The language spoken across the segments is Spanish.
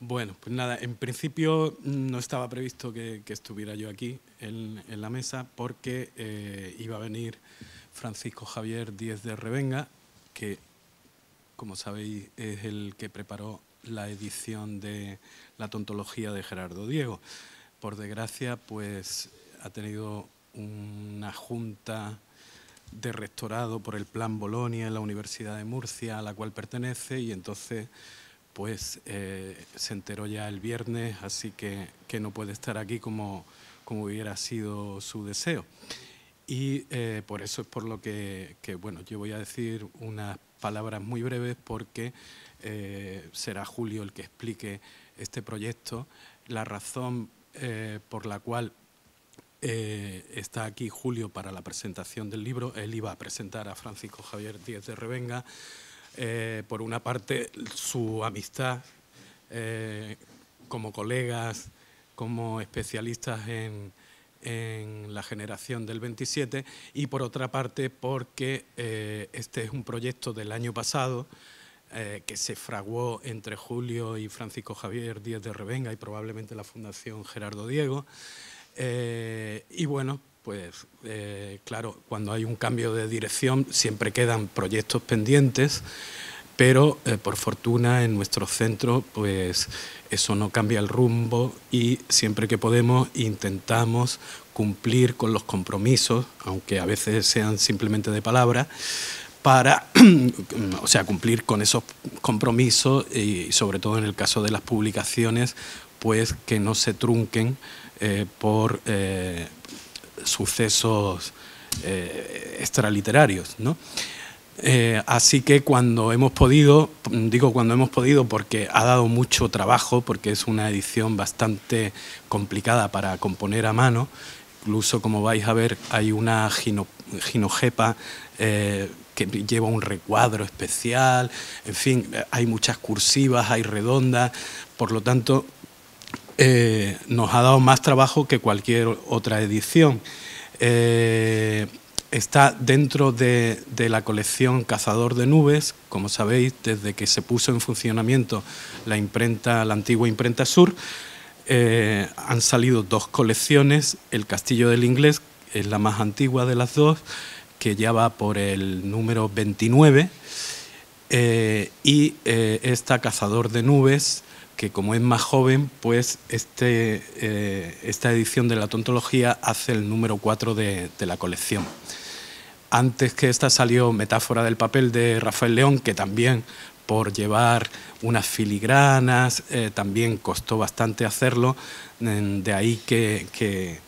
Bueno, pues nada, en principio no estaba previsto que estuviera yo aquí en la mesa porque iba a venir Francisco Javier Díez de Revenga, que, como sabéis, es el que preparó la edición de La tontología de Gerardo Diego. Por desgracia, pues ha tenido una junta de rectorado por el Plan Bolonia en la Universidad de Murcia, a la cual pertenece, y entonces pues se enteró ya el viernes, así que no puede estar aquí como hubiera sido su deseo. Y por eso es por lo que, bueno, yo voy a decir unas palabras muy breves porque será Julio el que explique este proyecto. La razón por la cual está aquí Julio para la presentación del libro, él iba a presentar a Francisco Javier Díez de Revenga. Por una parte, su amistad como colegas, como especialistas en la generación del 27, y por otra parte porque este es un proyecto del año pasado que se fraguó entre Julio y Francisco Javier Díez de Revenga y probablemente la Fundación Gerardo Diego. Y bueno, pues claro, cuando hay un cambio de dirección siempre quedan proyectos pendientes, pero por fortuna en nuestro centro pues eso no cambia el rumbo y siempre que podemos intentamos cumplir con los compromisos, aunque a veces sean simplemente de palabra, para, o sea, cumplir con esos compromisos y sobre todo en el caso de las publicaciones, pues que no se trunquen por sucesos extraliterarios, ¿no? Así que cuando hemos podido, digo cuando hemos podido porque ha dado mucho trabajo, porque es una edición bastante complicada para componer a mano, incluso como vais a ver hay una ginogepa que lleva un recuadro especial, en fin, hay muchas cursivas, hay redondas, por lo tanto nos ha dado más trabajo que cualquier otra edición. Está dentro de la colección Cazador de Nubes, como sabéis, desde que se puso en funcionamiento la antigua imprenta Sur, han salido dos colecciones. El Castillo del Inglés es la más antigua de las dos, que ya va por el número 29, y esta Cazador de Nubes, que como es más joven, pues esta edición de la tontología hace el número 4 de la colección. Antes que esta salió Metáfora del papel de Rafael León, que también por llevar unas filigranas también costó bastante hacerlo, de ahí que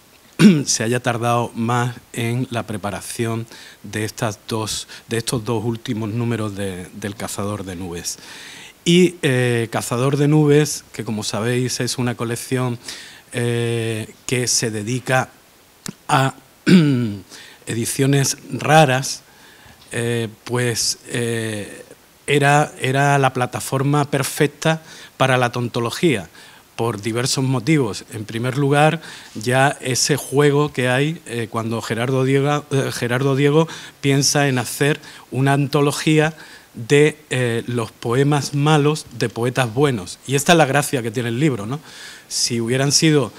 se haya tardado más en la preparación de estos dos últimos números del Cazador de Nubes. Y Cazador de Nubes, que como sabéis es una colección que se dedica a ediciones raras, pues era la plataforma perfecta para la tontología, por diversos motivos. En primer lugar, ya ese juego que hay cuando Gerardo Diego piensa en hacer una antología de los poemas malos de poetas buenos. Y esta es la gracia que tiene el libro, ¿no? Si hubieran sido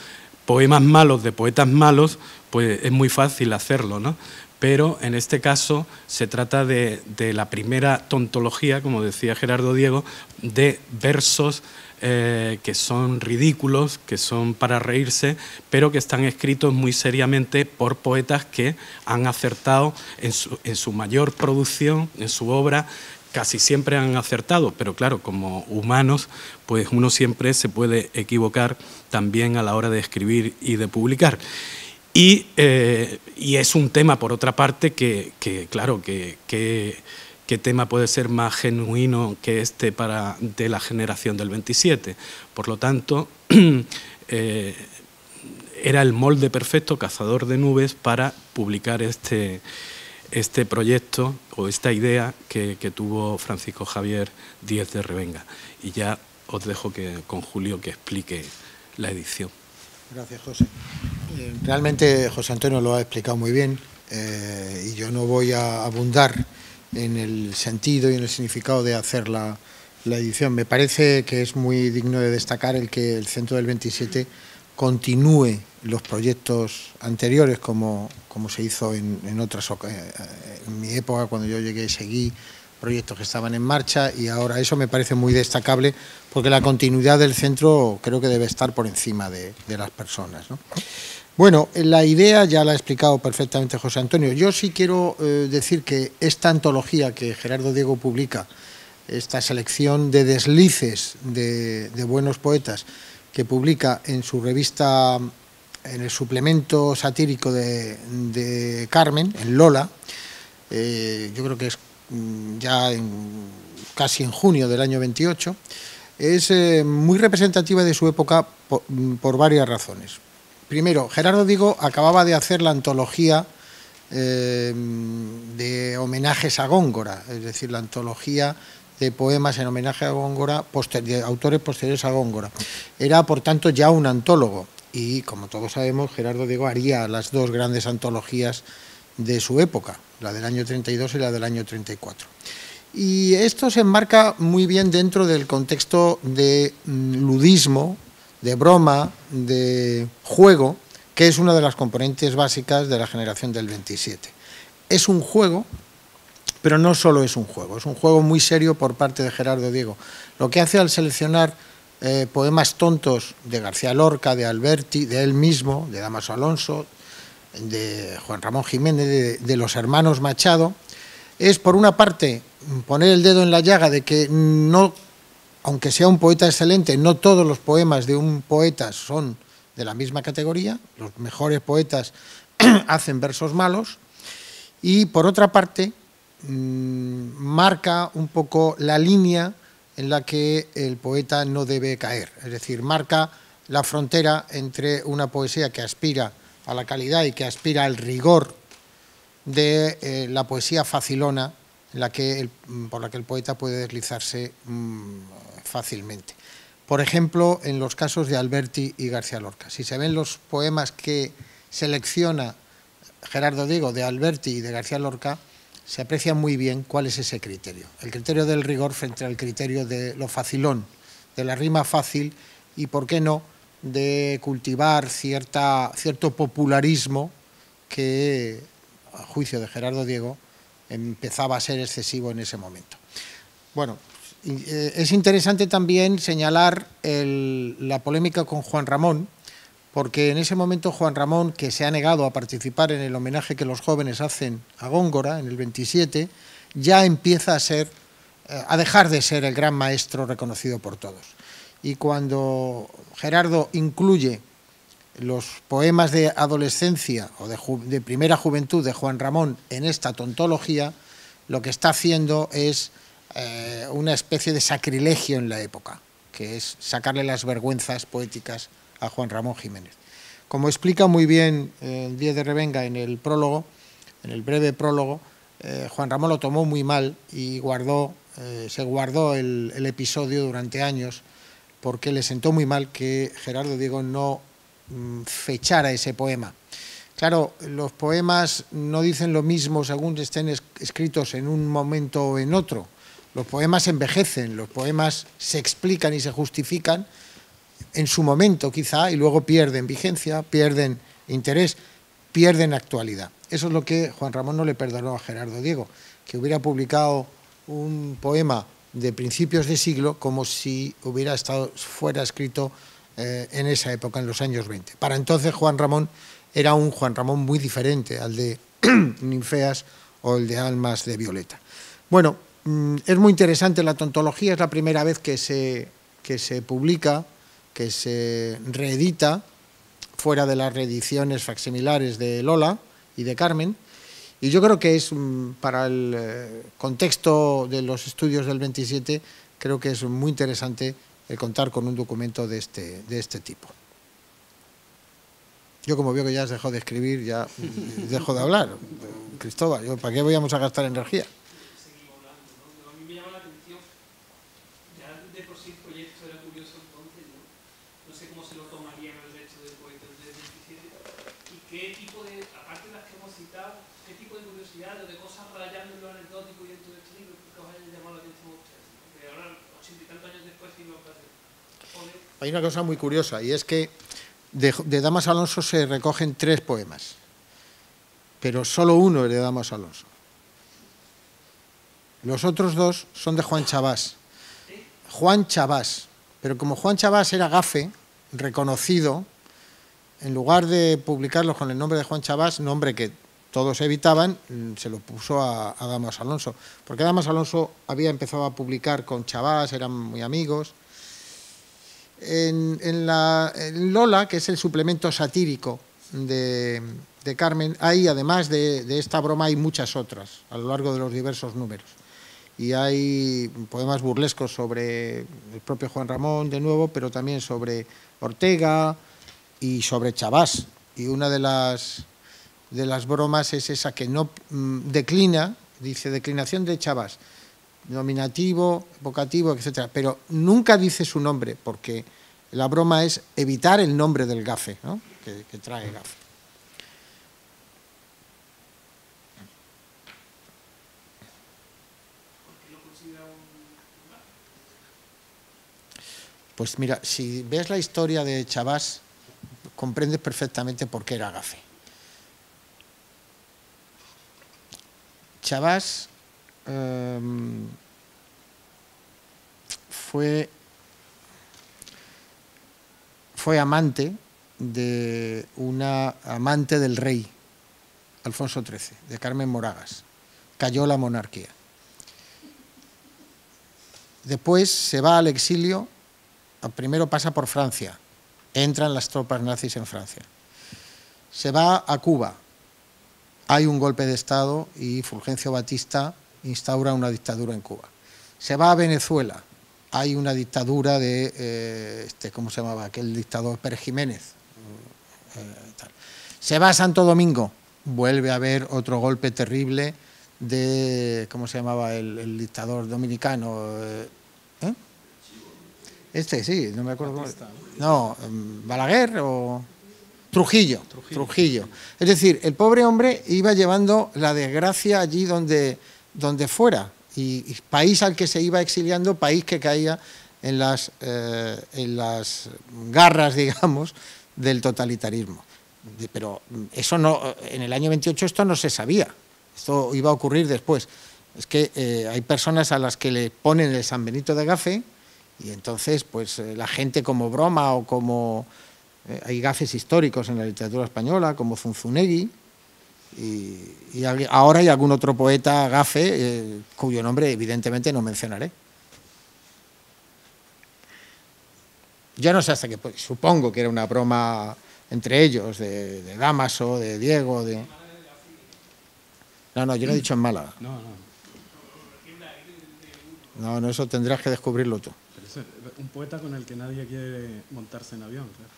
poemas malos de poetas malos, pues es muy fácil hacerlo, ¿no? Pero en este caso se trata de la primera tontología, como decía Gerardo Diego, de versos que son ridículos, que son para reírse, pero que están escritos muy seriamente por poetas que han acertado en su mayor producción, en su obra. Casi siempre han acertado, pero claro, como humanos, pues uno siempre se puede equivocar también a la hora de escribir y de publicar. Y es un tema, por otra parte, que claro, ¿qué tema puede ser más genuino que este de la generación del 27? Por lo tanto, era el molde perfecto, Cazador de Nubes, para publicar este proyecto o esta idea que tuvo Francisco Javier Díez de Revenga. Y ya os dejo con Julio que explique la edición. Gracias, José. Realmente José Antonio lo ha explicado muy bien y yo no voy a abundar en el sentido y en el significado de hacer la la edición. Me parece que es muy digno de destacar el que el Centro del 27 continúe los proyectos anteriores, como se hizo en otras en mi época, cuando yo llegué, seguí proyectos que estaban en marcha, y ahora eso me parece muy destacable, porque la continuidad del centro creo que debe estar por encima de las personas, ¿no? Bueno, la idea ya la ha explicado perfectamente José Antonio. Yo sí quiero decir que esta antología que Gerardo Diego publica, esta selección de deslices de buenos poetas que publica en su revista, en el suplemento satírico de Carmen, en Lola, yo creo que es ya casi en junio del año 28, es muy representativa de su época por varias razones. Primero, Gerardo Diego acababa de hacer la antología de homenajes a Góngora, es decir, la antología de poemas en homenaje a Góngora, de autores posteriores a Góngora. Era, por tanto, ya un antólogo, y, como todos sabemos, Gerardo Diego haría las dos grandes antologías de su época, la del año 32 y la del año 34. Y esto se enmarca muy bien dentro del contexto de ludismo, de broma, de juego, que es una de las componentes básicas de la generación del 27. Es un juego, pero no solo es un juego muy serio por parte de Gerardo Diego. Lo que hace al seleccionar poemas tontos de García Lorca, de Alberti, de él mismo, de Dámaso Alonso, de Juan Ramón Jiménez, de los hermanos Machado, es, por una parte, poner el dedo en la llaga de que no, aunque sea un poeta excelente, no todos los poemas de un poeta son de la misma categoría, los mejores poetas hacen versos malos, y, por otra parte, marca un poco la línea en la que el poeta no debe caer, es decir, marca la frontera entre una poesía que aspira a la calidad y que aspira al rigor de la poesía facilona, por la que el poeta puede deslizarse fácilmente. Por ejemplo, en los casos de Alberti y García Lorca. Si se ven los poemas que selecciona Gerardo Diego de Alberti y de García Lorca, se aprecia muy bien cuál es ese criterio. El criterio del rigor frente al criterio de lo facilón, de la rima fácil y, ¿por qué no?, de cultivar cierto popularismo que, a juicio de Gerardo Diego, empezaba a ser excesivo en ese momento. Bueno, es interesante también señalar la polémica con Juan Ramón, porque en ese momento Juan Ramón, que se ha negado a participar en el homenaje que los jóvenes hacen a Góngora en el 27, ya empieza a dejar de ser el gran maestro reconocido por todos. Y cuando Gerardo incluye los poemas de adolescencia o de primera juventud de Juan Ramón en esta tontología, lo que está haciendo es una especie de sacrilegio en la época, que es sacarle las vergüenzas poéticas a Juan Ramón Jiménez. Como explica muy bien Díez de Revenga en el prólogo, en el breve prólogo, Juan Ramón lo tomó muy mal y se guardó el episodio durante años, porque le sentó muy mal que Gerardo Diego no fechara ese poema. Claro, los poemas no dicen lo mismo según estén escritos en un momento o en otro. Los poemas envejecen, los poemas se explican y se justifican en su momento quizá, y luego pierden vigencia, pierden interés, pierden actualidad. Eso es lo que Juan Ramón no le perdonó a Gerardo Diego, que hubiera publicado un poema de principios de siglo como si fuera escrito en esa época, en los años 20. Para entonces Juan Ramón era un Juan Ramón muy diferente al de Ninfeas o el de Almas de Violeta. Bueno, es muy interesante la tontología, es la primera vez que se publica, que se reedita, fuera de las reediciones facsimilares de Lola y de Carmen, y yo creo que es, para el contexto de los estudios del 27, creo que es muy interesante contar con un documento de este tipo. Yo, como veo que ya has dejado de escribir, ya dejo de hablar. Cristóbal, ¿para qué vamos a gastar energía? Seguimos hablando, ¿no? A mí me llama la atención, ya de por sí el proyecto era curioso entonces, ¿no? No sé cómo se lo tomarían el resto de poetas del 27, y qué tipo de, aparte de las que hemos citado, qué tipo de curiosidades o de cosas rayando en lo anecdótico y en todo este libro que os hayan llamado la atención a ustedes, ¿no? Porque ahora 87 Hay una cosa muy curiosa, y es que de Damas Alonso se recogen 3 poemas, pero solo uno es de Damas Alonso. Los otros 2 son de Juan Chabás. Juan Chabás, pero como Juan Chabás era gafe, reconocido, en lugar de publicarlos con el nombre de Juan Chabás, nombre que todos evitaban, se lo puso a Damas Alonso, porque Damas Alonso había empezado a publicar con Chabás, eran muy amigos. En Lola, que es el suplemento satírico de Carmen, hay, además de esta broma, hay muchas otras a lo largo de los diversos números. Y hay poemas burlescos sobre el propio Juan Ramón, de nuevo, pero también sobre Ortega y sobre Chabás. Y una de las bromas es esa que no declina, dice declinación de Chabás, nominativo, vocativo, etcétera, pero nunca dice su nombre, porque la broma es evitar el nombre del gafe, ¿no? que trae gafe. Pues mira, si ves la historia de Chabás, comprendes perfectamente por qué era gafe. Chabás fue amante de una amante del rey, Alfonso XIII, de Carmen Moragas. Cayó la monarquía. Después se va al exilio, primero pasa por Francia, entran las tropas nazis en Francia. Se va a Cuba, hay un golpe de Estado y Fulgencio Batista instaura una dictadura en Cuba. Se va a Venezuela, hay una dictadura de, ¿cómo se llamaba? Aquel dictador, Pérez Jiménez. Se va a Santo Domingo, vuelve a haber otro golpe terrible de, ¿cómo se llamaba? El dictador dominicano. Sí, no me acuerdo. No, Balaguer o Trujillo. Es decir, el pobre hombre iba llevando la desgracia allí donde fuera, y país al que se iba exiliando, país que caía en las garras, digamos, del totalitarismo. Pero eso no, en el año 28 esto no se sabía, esto iba a ocurrir después. Es que hay personas a las que le ponen el San Benito de gafe, y entonces pues la gente, como broma o como... hay gafes históricos en la literatura española, como Zunzunegui, y ahora hay algún otro poeta gafe cuyo nombre evidentemente no mencionaré. Yo no sé hasta qué, pues, supongo que era una broma entre ellos, de Dámaso, de Diego, de... No, yo no he dicho en Málaga. No, eso tendrás que descubrirlo tú. Pero es un poeta con el que nadie quiere montarse en avión, claro.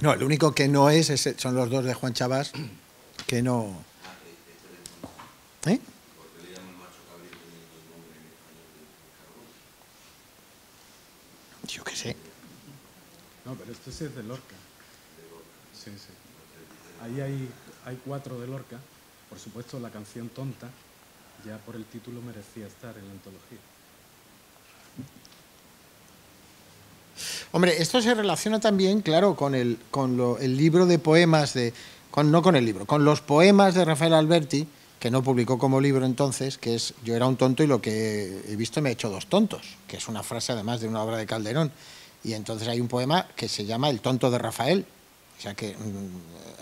No, el único que no es son los 2 de Juan Chabás, que no... ¿Eh? Yo qué sé. No, pero esto sí es de Lorca. Sí. Ahí hay 4 de Lorca. Por supuesto, la canción Tonta, ya por el título merecía estar en la antología. Hombre, esto se relaciona también, claro, con el libro de poemas con los poemas de Rafael Alberti, que no publicó como libro entonces, que es Yo era un tonto y lo que he visto me ha hecho 2 tontos, que es una frase además de una obra de Calderón. Y entonces hay un poema que se llama El tonto de Rafael, o sea que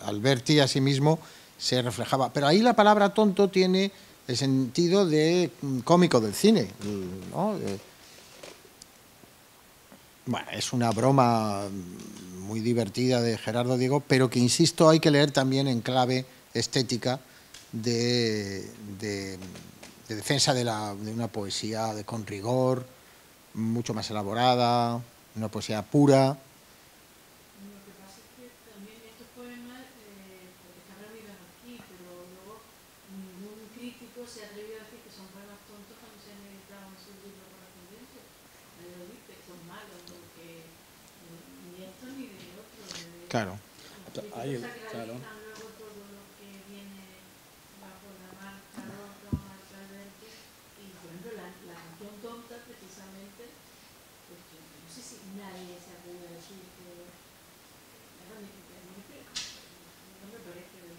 Alberti a sí mismo se reflejaba. Pero ahí la palabra tonto tiene el sentido de cómico del cine, ¿no? Bueno, es una broma muy divertida de Gerardo Diego, pero que, insisto, hay que leer también en clave estética de defensa de una poesía con rigor, mucho más elaborada, una poesía pura. Lo que pasa es que también estos poemas están reunidos aquí, pero luego ningún crítico se atrevió a decir que son poemas tontos cuando se han editado en sus libros correspondientes. Nadie lo dice, son malos. Claro. Ahí, O sea, que claro. realizan luego todo lo que viene bajo la marcha Lorca o marcha Alberti. Y, por ejemplo, la canción tonta, precisamente, pues que no sé si nadie se acuerda de decir que era muy feo. No me parece, pero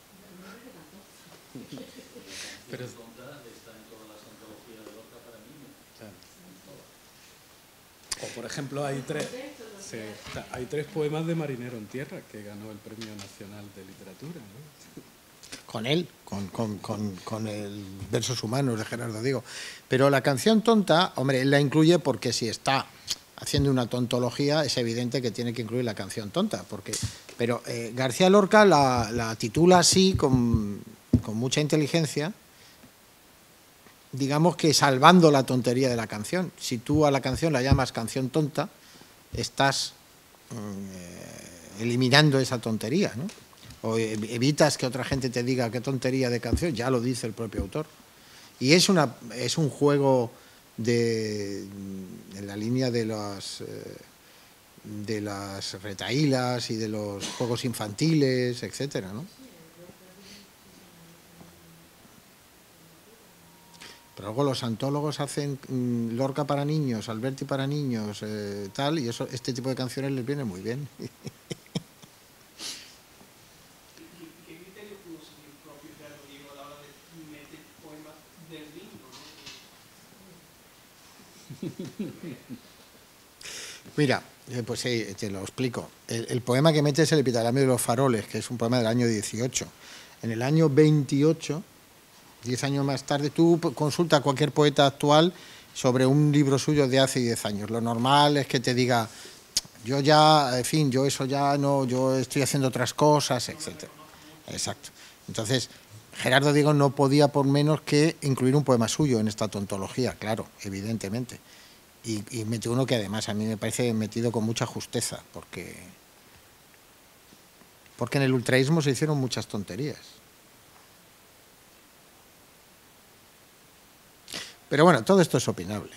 no me parece tan tonta. Pero, Está en todas las antologías de Lorca para niños. claro. O por ejemplo hay tres poemas de Marinero en Tierra que ganó el Premio Nacional de Literatura, ¿no? Con él, con el Versos Humanos de Gerardo Diego. Pero la canción tonta, hombre, él la incluye porque si está haciendo una tontología es evidente que tiene que incluir la canción tonta. Pero García Lorca la titula así con mucha inteligencia, digamos que salvando la tontería de la canción. Si tú a la canción la llamas canción tonta, estás eliminando esa tontería, ¿no? O evitas que otra gente te diga qué tontería de canción, ya lo dice el propio autor. Y es un juego en la línea de las retahílas y de los juegos infantiles, etcétera, ¿no? Pero luego los antólogos hacen Lorca para niños, Alberti para niños, tal, y este tipo de canciones les viene muy bien. ¿Qué criterio pudo seguir el propio Gerardo Diego a la hora de meter poemas del niño, ¿no? Mira, pues te lo explico. El poema que mete es el Epitafio de los Faroles, que es un poema del año 18. En el año 28, 10 años más tarde, tú consulta a cualquier poeta actual sobre un libro suyo de hace 10 años. Lo normal es que te diga, yo ya, en fin, yo eso ya no, yo estoy haciendo otras cosas, etcétera. Exacto. Entonces, Gerardo Diego no podía por menos que incluir un poema suyo en esta tontología, claro, evidentemente. Y mete uno que además a mí me parece metido con mucha justeza, porque en el ultraísmo se hicieron muchas tonterías. Pero bueno, todo esto es opinable.